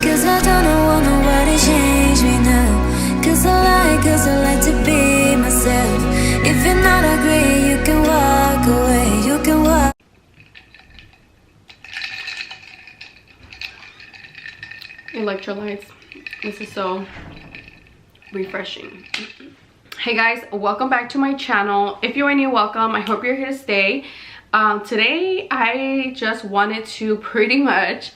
'Cause I don't want nobody change me now. 'Cause I like to be myself. If you're not agree, you can walk away. You can walk. Electrolytes. This is so refreshing. Hey guys, welcome back to my channel. If you are new, welcome. I hope you're here to stay. Today I just wanted to pretty much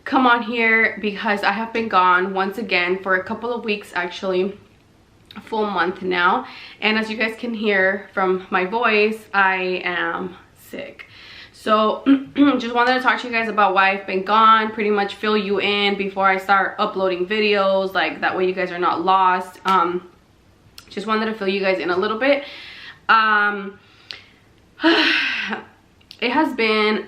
come on here because I have been gone once again for a couple of weeks, actually a full month now, and as you guys can hear from my voice, I am sick. So just wanted to talk to you guys about why I've been gone, pretty much fill you in before I start uploading videos, like that way you guys are not lost. Just wanted to fill you guys in a little bit. It has been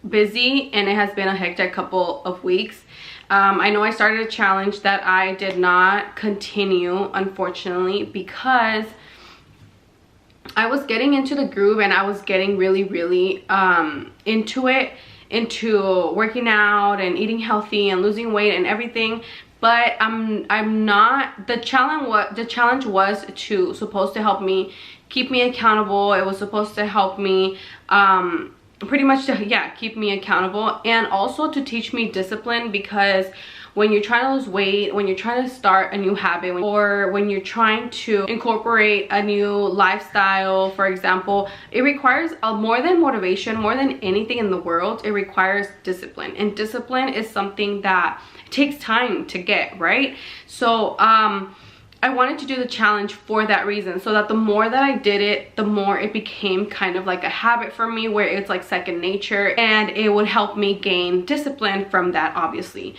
busy and it has been a hectic couple of weeks. I know I started a challenge that I did not continue, unfortunately, because I was getting into the groove and I was getting really into it, into working out and eating healthy and losing weight and everything. But I'm not. The challenge was supposed to help me, keep me accountable. It was supposed to help me pretty much to keep me accountable, and also to teach me discipline, because when you're trying to lose weight, when you're trying to start a new habit, or when you're trying to incorporate a new lifestyle, for example, it requires more than motivation, more than anything in the world. It requires discipline, and discipline is something that takes time to get, right? So I wanted to do the challenge for that reason, so that the more that I did it, the more it became kind of like a habit for me, where it's like second nature, and it would help me gain discipline from that, obviously.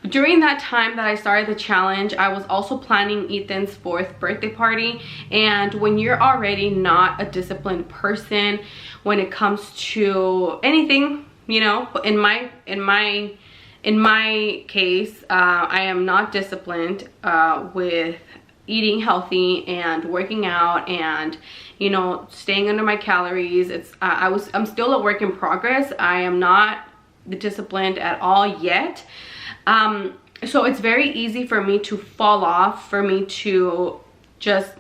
During that time that I started the challenge, I was also planning Ethan's 4th birthday party, and when you're already not a disciplined person when it comes to anything, you know, in my case, I am not disciplined with eating healthy and working out and, you know, staying under my calories. I'm still a work in progress. I am not disciplined at all yet. So it's very easy for me to fall off, for me to just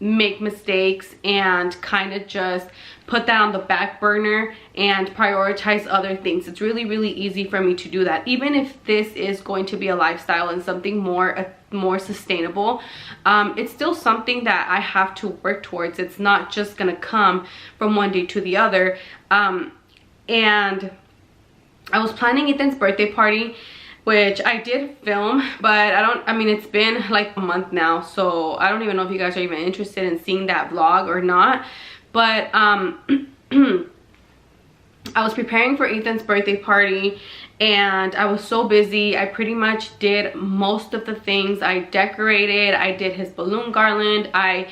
make mistakes and kind of just put that on the back burner and prioritize other things. It's really easy for me to do that, even if this is going to be a lifestyle and something more sustainable. It's still something that I have to work towards. It's not just gonna come from one day to the other. And I was planning Ethan's birthday party, which I did film, but I mean, it's been like a month now, so I don't even know if you guys are even interested in seeing that vlog or not. But I was preparing for Ethan's birthday party and I was so busy. I pretty much did most of the things. I decorated, I did his balloon garland, I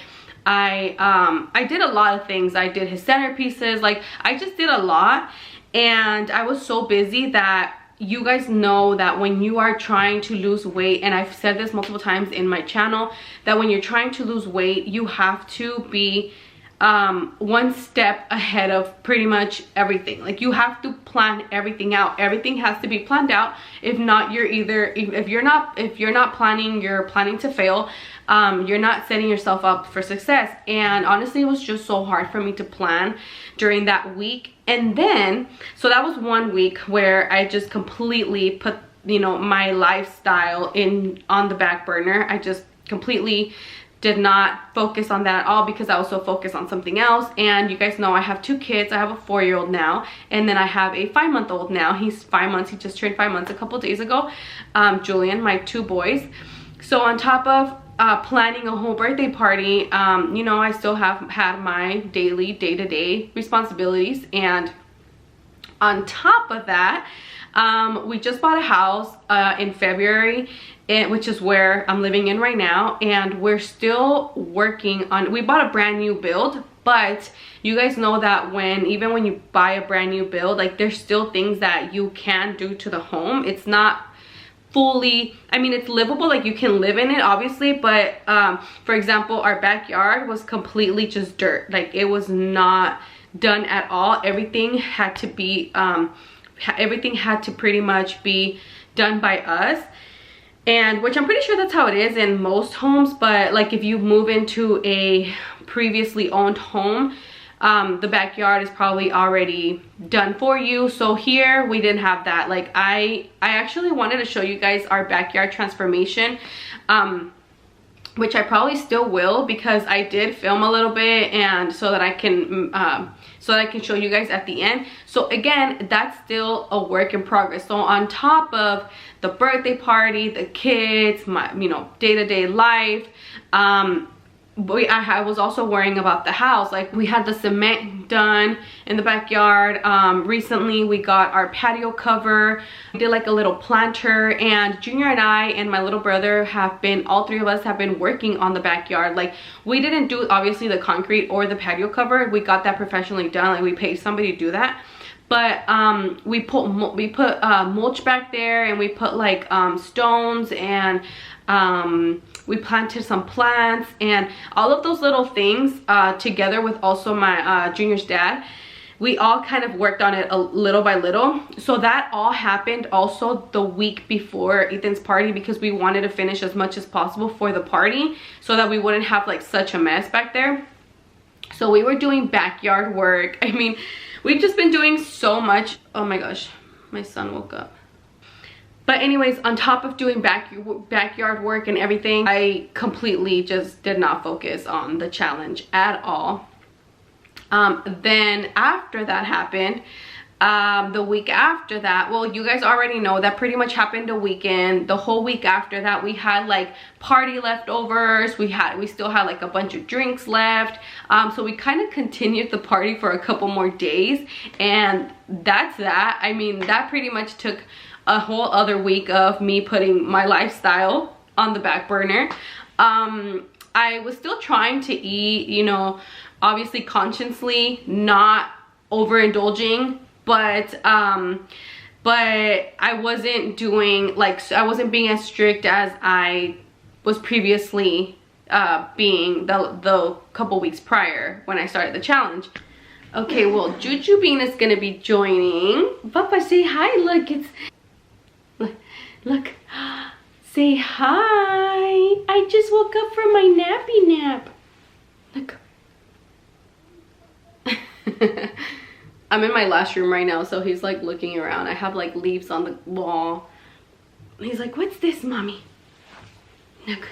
did a lot of things. I did his centerpieces, like I just did a lot, and I was so busy that you guys know that when you are trying to lose weight, and I've said this multiple times in my channel, that when you're trying to lose weight, you have to be one step ahead of pretty much everything. Like, you have to plan everything out. Everything has to be planned out. If not, if you're not planning, you're planning to fail. You're not setting yourself up for success. And honestly, it was just so hard for me to plan during that week. And then, so that was 1 week where I just completely put, you know, my lifestyle on the back burner. I just completely did not focus on that at all because I was so focused on something else. And you guys know I have 2 kids. I have a 4-year-old now, and then I have a 5-month-old now. He's 5 months. He just turned 5 months a couple days ago. Julian, my 2 boys. So on top of planning a whole birthday party, you know, I still have had my daily day-to-day responsibilities. And on top of that, we just bought a house in February, which is where I'm living in right now, and we're still working on, we bought a brand new build. But you guys know that even when you buy a brand new build, like, there's still things that you can do to the home. It's not fully, I mean, it's livable, like you can live in it obviously, but for example, our backyard was completely just dirt. Like, it was not done at all. Everything had to be everything had to pretty much be done by us, and which I'm pretty sure that's how it is in most homes. But like if you move into a previously owned home, the backyard is probably already done for you. So here we didn't have that. Like I actually wanted to show you guys our backyard transformation, which I probably still will, because I did film a little bit, and so that I can show you guys at the end. So again, that's still a work in progress. So on top of the birthday party, the kids, my day-to-day life, I was also worrying about the house. Like we had the cement done in the backyard. Recently we got our patio cover. We did like a little planter, and Junior and I and my little brother have been, all three of us have been working on the backyard. Like we didn't do obviously the concrete or the patio cover. We got that professionally done. Like we paid somebody to do that. But we put mulch back there, and we put like stones, and we planted some plants, and all of those little things together with also my Junior's dad. We all kind of worked on it a little by little. So that all happened also the week before Ethan's party, because we wanted to finish as much as possible for the party so that we wouldn't have like such a mess back there. So we were doing backyard work. I mean, we've just been doing so much. Oh my gosh, my son woke up. But anyways, on top of doing backyard work and everything, I completely just did not focus on the challenge at all. Then after that happened, the week after that, well, you guys already know that pretty much happened a weekend. The whole week after that, we had like party leftovers. We still had like a bunch of drinks left. So we kind of continued the party for a couple more days, and that's that. I mean, that pretty much took a whole other week of me putting my lifestyle on the back burner. I was still trying to eat, obviously consciously, not overindulging, but I wasn't doing like, I wasn't being as strict as I was previously being the couple weeks prior when I started the challenge. Okay, well, Juju Bean is gonna be joining. Papa, say hi. Look, it's look, say hi. I just woke up from my nappy nap. Look. I'm in my last room right now, so he's like looking around. I have like leaves on the wall. He's like, what's this, mommy? Look.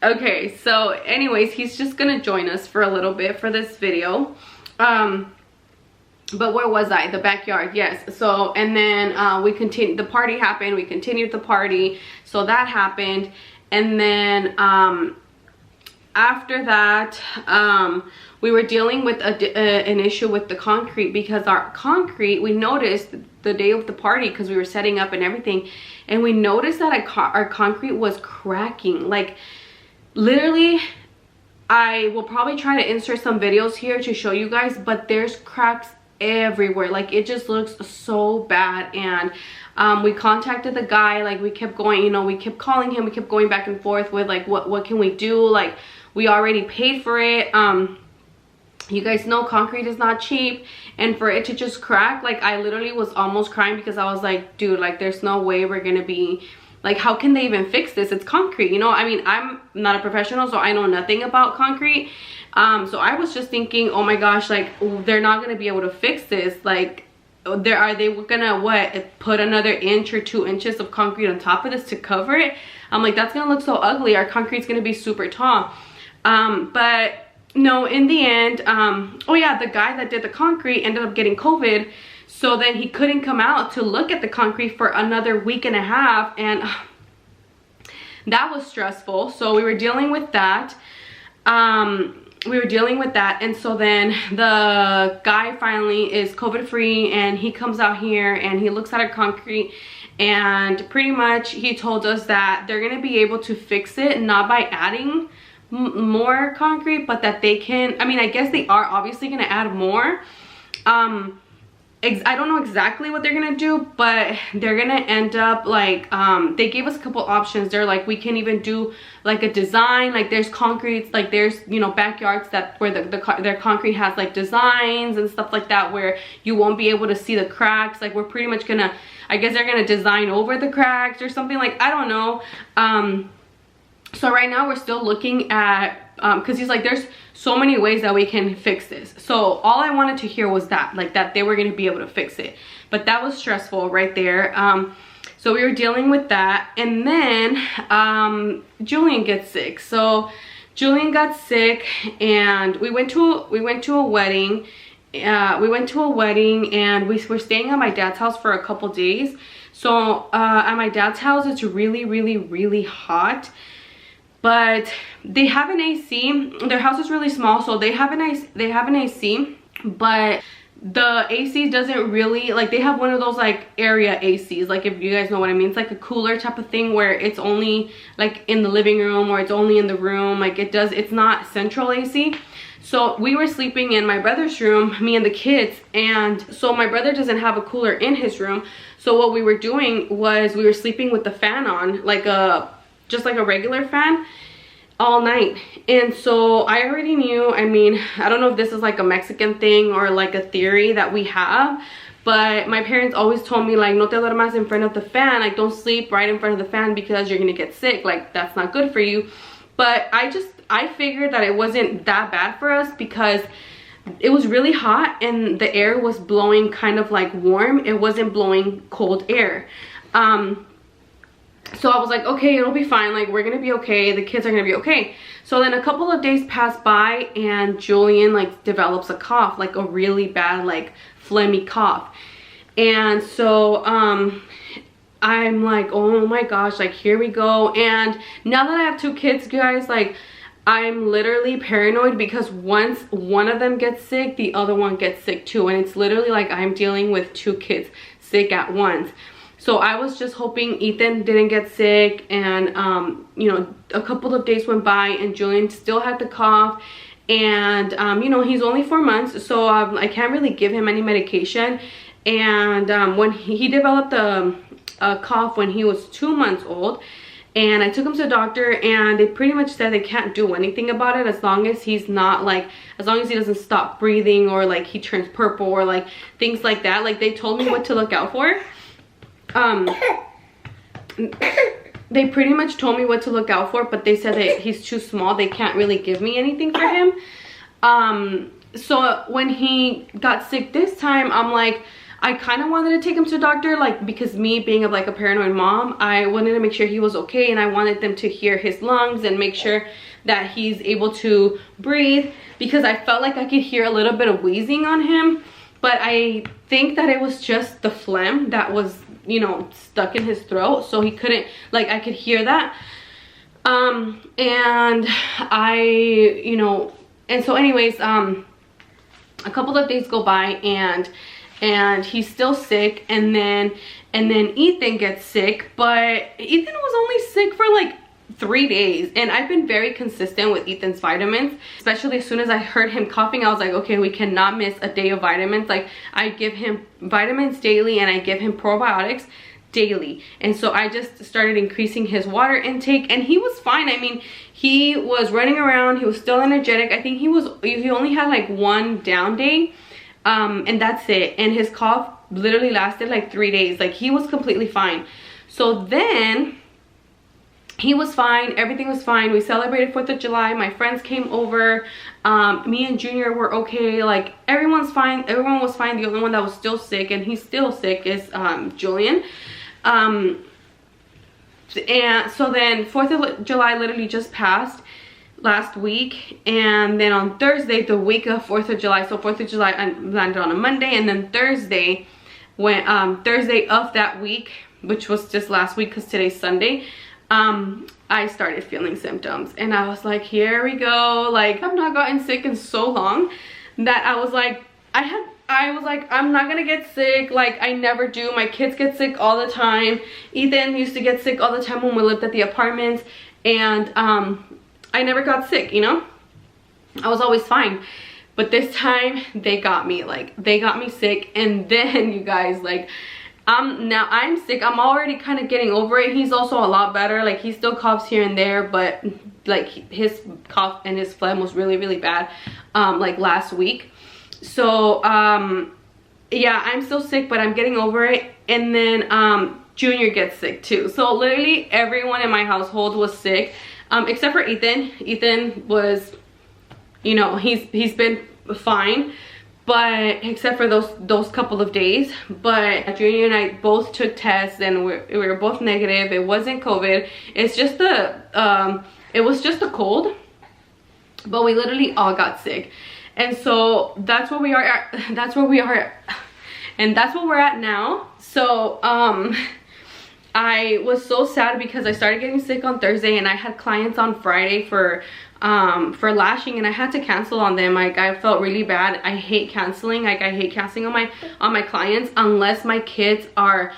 Okay, so anyways, he's just gonna join us for a little bit for this video. But where was I? The backyard, yes. So, and then we continued, the party happened, we continued the party, so that happened. And then after that, we were dealing with an issue with the concrete, because our concrete, we noticed the day of the party, because we were setting up and everything, and we noticed that our concrete was cracking. Like literally, I will probably try to insert some videos here to show you guys, but there's cracks everywhere. Like it just looks so bad. And we contacted the guy. Like we kept going, we kept calling him, we kept going back and forth with like, what can we do? Like we already paid for it. You guys know concrete is not cheap, and for it to just crack, like I literally was almost crying, because I was like, dude, like there's no way we're gonna be, like, how can they even fix this? It's concrete, I mean, I'm not a professional, so I know nothing about concrete. So I was just thinking, oh my gosh, like they're not gonna be able to fix this. Like are they gonna put another inch or 2 inches of concrete on top of this to cover it? I'm like, that's gonna look so ugly. Our concrete's gonna be super tall. But no, in the end, oh yeah, the guy that did the concrete ended up getting COVID, so then he couldn't come out to look at the concrete for another week and a half, and that was stressful. So we were dealing with that. And so then the guy finally is COVID free, and he comes out here and he looks at our concrete, and pretty much he told us that they're gonna be able to fix it, not by adding more concrete, but that they can, I mean, I guess they are obviously gonna add more, I don't know exactly what they're gonna do, but they're gonna end up like, they gave us a couple options. They're like, we can even do like a design, like there's concrete, like there's, you know, backyards that where their concrete has like designs and stuff like that, where you won't be able to see the cracks. Like we're pretty much gonna, I guess they're gonna design over the cracks or something, like, I don't know. So right now we're still looking at, because he's like, there's so many ways that we can fix this. So all I wanted to hear was that, like, that they were going to be able to fix it. But that was stressful right there. So we were dealing with that. And then Julian gets sick. So Julian got sick, and we went to a wedding. We went to a wedding, and we were staying at my dad's house for a couple days. So at my dad's house, it's really, really, really hot. But they have an AC. Their house is really small, so they have an AC, but the AC doesn't really, like, they have one of those like area ACs, like, if you guys know what I mean. It's like a cooler type of thing where it's only like in the living room, or it's only in the room, like it's not central AC. So we were sleeping in my brother's room, me and the kids, and so my brother doesn't have a cooler in his room. So what we were doing was we were sleeping with the fan on, like just like a regular fan, all night. And so I already knew, I mean, I don't know if this is like a Mexican thing or like a theory that we have, but my parents always told me, like, no te duermas en front of the fan, like don't sleep right in front of the fan because you're gonna get sick, like that's not good for you. But I figured that it wasn't that bad for us because it was really hot and the air was blowing kind of like warm, it wasn't blowing cold air. So I was like, okay, it'll be fine, like we're gonna be okay, the kids are gonna be okay. So then a couple of days pass by and Julian like develops a cough, like a really bad like phlegmy cough. And so I'm like, oh my gosh, like here we go. And now that I have two kids, guys, like I'm literally paranoid because once one of them gets sick, the other one gets sick too. And it's literally like I'm dealing with two kids sick at once. So I was just hoping Ethan didn't get sick, and you know, a couple of days went by and Julian still had the cough, and you know, he's only 4 months, so I can't really give him any medication. And when he developed a cough when he was 2 months old, and I took him to the doctor, and they pretty much said they can't do anything about it as long as he's not like, as long as he doesn't stop breathing or like he turns purple or like things like that. Like they told me what to look out for. They pretty much told me what to look out for, but they said that he's too small, they can't really give me anything for him. So when he got sick this time, I'm like, I kind of wanted to take him to the doctor, like, because me being like a paranoid mom, I wanted to make sure he was okay, and I wanted them to hear his lungs and make sure that he's able to breathe, because I felt like I could hear a little bit of wheezing on him. But I think that it was just the phlegm that was, you know, stuck in his throat, so he couldn't, like, I could hear that. And I, you know, and so anyways, a couple of days go by, and he's still sick, and then Ethan gets sick, but Ethan was only sick for like 3 days, and I've been very consistent with Ethan's vitamins, especially as soon as I heard him coughing. I was like, okay, we cannot miss a day of vitamins. Like, I give him vitamins daily, and I give him probiotics daily. And so I just started increasing his water intake, and he was fine. I mean, he was running around, he was still energetic. I think he only had like 1 down day, and that's it. And his cough literally lasted like 3 days. Like, he was completely fine. So then he was fine, everything was fine. We celebrated 4th of July, my friends came over, me and Junior were okay, like everyone's fine, everyone was fine. The only one that was still sick, and he's still sick, is Julian. And so then 4th of July literally just passed last week, and then on Thursday, the week of 4th of July, so 4th of July landed on a Monday, and then Thursday, when Thursday of that week, which was just last week because today's Sunday, I started feeling symptoms, and I was like, here we go. Like, I've not gotten sick in so long that I was like, I'm not gonna get sick. Like, I never do. My kids get sick all the time. Ethan used to get sick all the time when we lived at the apartments, and I never got sick, you know. I was always fine. But this time they got me, like they got me sick. And then you guys, like now I'm sick. I'm already kind of getting over it. He's also a lot better. Like he still coughs here and there, but like his cough and his phlegm was really, really bad like last week. So yeah, I'm still sick, but I'm getting over it. And then Junior gets sick too. So literally everyone in my household was sick, except for Ethan. Ethan was, you know, he's been fine, but except for those couple of days. But Junior and I both took tests and we were both negative. It wasn't COVID. It's just it was just a cold, but we literally all got sick. And so that's where we are at, and that's what we're at now. So I was so sad because I started getting sick on Thursday and I had clients on Friday for lashing, and I had to cancel on them. Like I felt really bad. I hate canceling. Like I hate canceling on my clients unless my kids are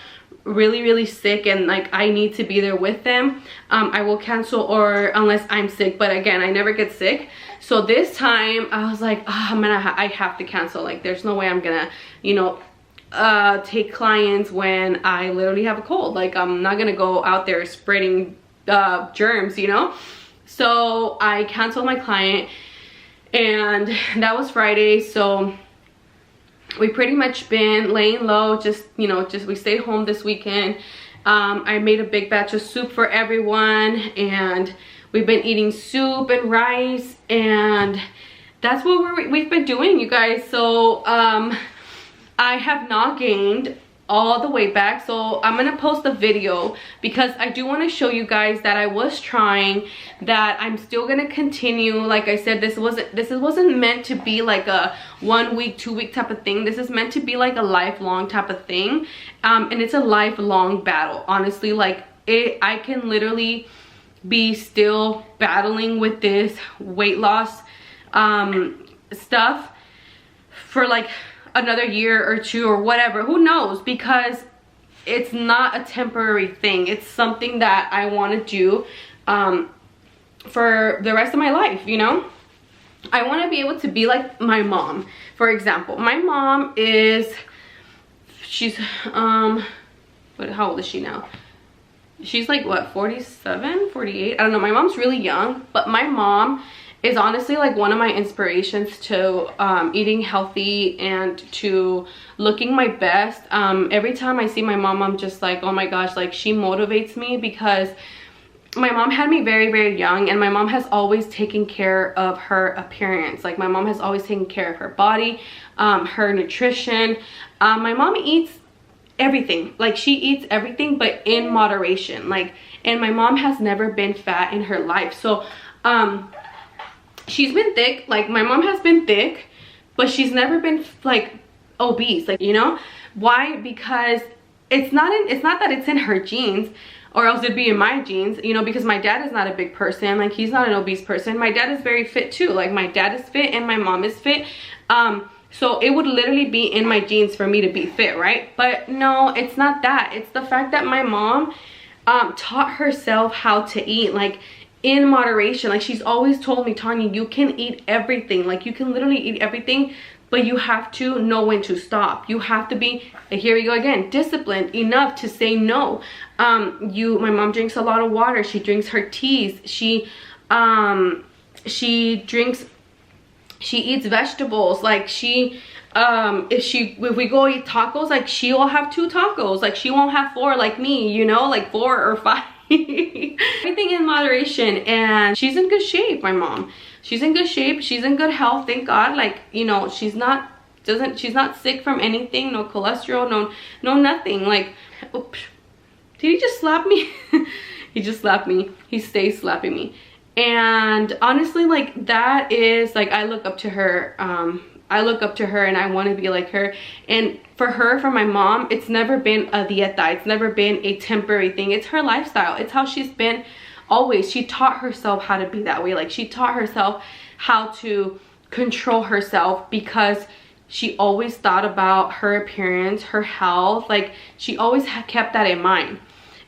really, really sick and like I need to be there with them. I will cancel, or unless I'm sick. But again, I never get sick. So this time I was like, oh, I have to cancel. Like there's no way I'm gonna, you know, take clients when I literally have a cold. Like I'm not gonna go out there spreading germs, you know. So I canceled my client, and that was Friday. So we pretty much been laying low, just, you know, we stayed home this weekend. I made a big batch of soup for everyone, and we've been eating soup and rice, and that's what we've been doing, you guys. So I have not gained all the way back, so I'm gonna post a video because I do want to show you guys that I was trying, that I'm still gonna continue. Like I said, this wasn't meant to be like a 1 week, 2 week type of thing. This is meant to be like a lifelong type of thing, and it's a lifelong battle, honestly. Like I can literally be still battling with this weight loss stuff for like another year or two or whatever, who knows, because it's not a temporary thing. It's something that I want to do for the rest of my life, you know. I want to be able to be like my mom, for example. My mom she's how old is she now? She's like what, 47, 48? I don't know. My mom's really young, but my mom is honestly like one of my inspirations to eating healthy and to looking my best. Every time I see my mom, I'm just like, oh my gosh, like she motivates me, because my mom had me very, very young, and my mom has always taken care of her appearance. Like my mom has always taken care of her body, her nutrition. My mom eats everything. Like she eats everything, but in moderation. Like, and my mom has never been fat in her life. So she's been thick. Like my mom has been thick, but she's never been like obese, like, you know. Why? Because it's not that it's in her genes, or else it'd be in my genes, you know, because my dad is not a big person. Like he's not an obese person. My dad is very fit too. Like my dad is fit and my mom is fit. So it would literally be in my genes for me to be fit, right? But no, it's not that. It's the fact that my mom taught herself how to eat, like in moderation. Like she's always told me, Tanya, you can eat everything. Like you can literally eat everything, but you have to know when to stop. You have to be, here we go again, disciplined enough to say no. My mom drinks a lot of water. She drinks her teas. She eats vegetables. Like if we go eat tacos, like she will have 2 tacos. Like she won't have 4 like me, you know, like 4 or 5. Everything in moderation. And she's in good shape, my mom. She's in good shape. She's in good health, thank God. Like, you know, she's not sick from anything. No cholesterol, no nothing. Like, oops, did he just slap me? He just slapped me. He stays slapping me. And honestly, like that is like, I look up to her. I look up to her and I want to be like her. And for my mom, it's never been a dieta. It's never been a temporary thing. It's her lifestyle. It's how she's been always. She taught herself how to be that way. Like she taught herself how to control herself, because she always thought about her appearance, her health. Like she always kept that in mind.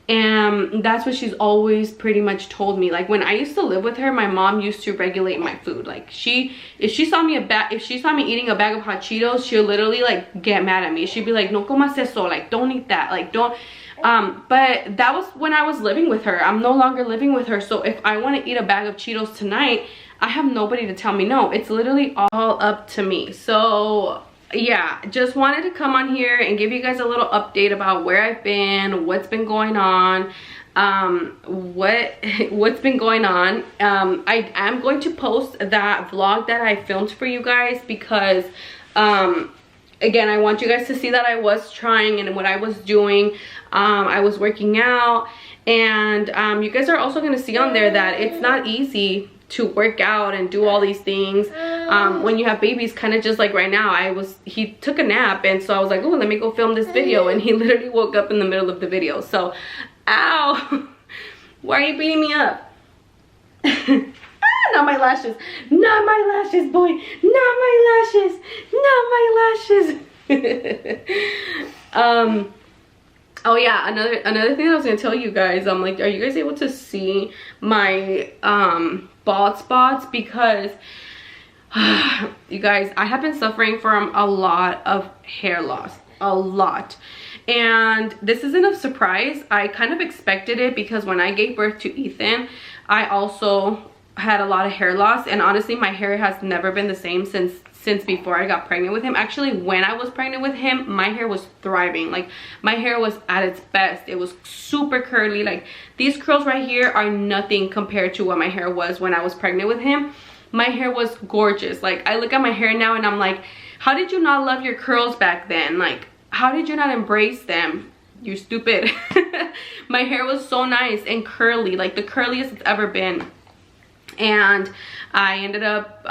And that's what she's always pretty much told me. Like when I used to live with her, my mom used to regulate my food. Like if she saw me eating a bag of hot Cheetos, she'll literally like get mad at me. She'd be like, no comas eso, like don't eat that, like don't. But that was when I was living with her. I'm no longer living with her, so if I want to eat a bag of Cheetos tonight, I have nobody to tell me no. It's literally all up to me. So yeah, just wanted to come on here and give you guys a little update about where I've been, what's been going on, what's been going on. I am going to post that vlog that I filmed for you guys because again, I want you guys to see that I was trying and what I was doing. I was working out, and you guys are also going to see on there that it's not easy to work out and do all these things when you have babies. Kind of just like right now, he took a nap, and so I was like, oh, let me go film this video, and he literally woke up in the middle of the video. So ow, why are you beating me up? Not my lashes, not my lashes, boy, not my lashes, not my lashes. Oh yeah, another thing I was gonna tell you guys, I'm like, are you guys able to see my bald spots? Because you guys, I have been suffering from a lot of hair loss, a lot. And this isn't a surprise. I kind of expected it because when I gave birth to Ethan, I also had a lot of hair loss, and honestly my hair has never been the same since before I got pregnant with him. Actually, when I was pregnant with him, my hair was thriving. Like my hair was at its best. It was super curly. Like these curls right here are nothing compared to what my hair was when I was pregnant with him. My hair was gorgeous. Like I look at my hair now and I'm like, how did you not love your curls back then? Like how did you not embrace them? You stupid. My hair was so nice and curly, like the curliest it's ever been. And I ended up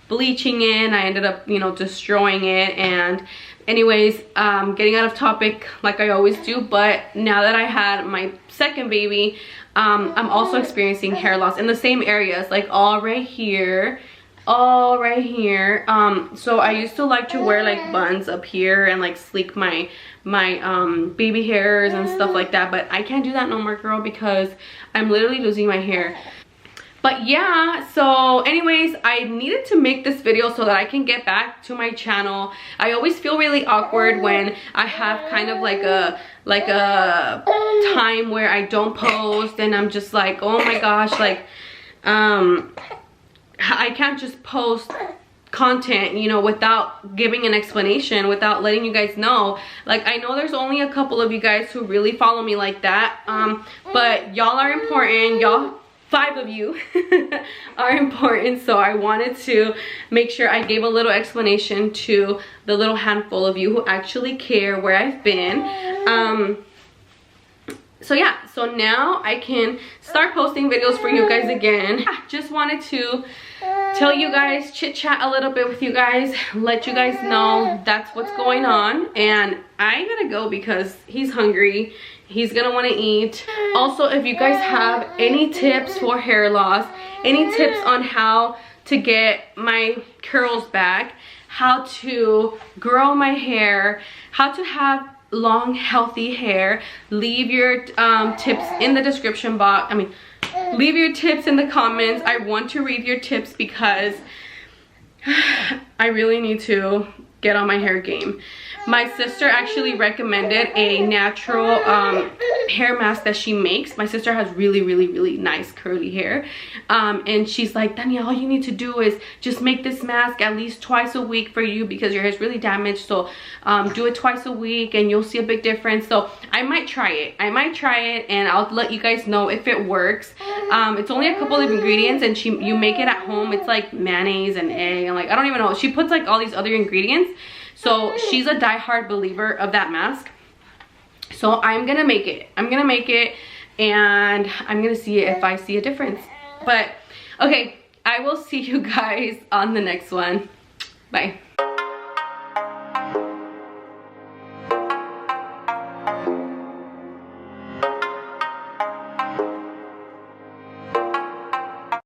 bleaching it. I ended up, you know, destroying it. And anyways, getting out of topic like I always do, but now that I had my second baby, I'm also experiencing hair loss in the same areas, like all right here, all right here. So I used to like to wear like buns up here and like sleek my baby hairs and stuff like that, but I can't do that no more, girl, because I'm literally losing my hair. But yeah, so anyways, I needed to make this video so that I can get back to my channel. I always feel really awkward when I have kind of like a time where I don't post, and I'm just like, oh my gosh, like I can't just post content, you know, without giving an explanation, without letting you guys know. Like I know there's only a couple of you guys who really follow me like that, but y'all are important. Y'all, 5 of you are important, so I wanted to make sure I gave a little explanation to the little handful of you who actually care where I've been. So yeah, so now I can start posting videos for you guys again. Just wanted to tell you guys, chit chat a little bit with you guys, let you guys know that's what's going on. And I gotta go because he's hungry. He's gonna want to eat. Also, if you guys have any tips for hair loss, any tips on how to get my curls back, how to grow my hair, how to have long healthy hair, leave your tips in the description box. Leave your tips in the comments. I want to read your tips because I really need to get on my hair game. My sister actually recommended a natural hair mask that she makes. My sister has really nice curly hair, and she's like, Danielle, all you need to do is just make this mask at least twice a week for you because your hair is really damaged. So do it twice a week and you'll see a big difference. So I might try it. And I'll let you guys know if it works. It's only a couple of ingredients, and you make it at home. It's like mayonnaise and egg and like, I don't even know, she puts like all these other ingredients. So she's a diehard believer of that mask. So I'm gonna make it. And I'm gonna see if I see a difference. But okay, I will see you guys on the next one. Bye.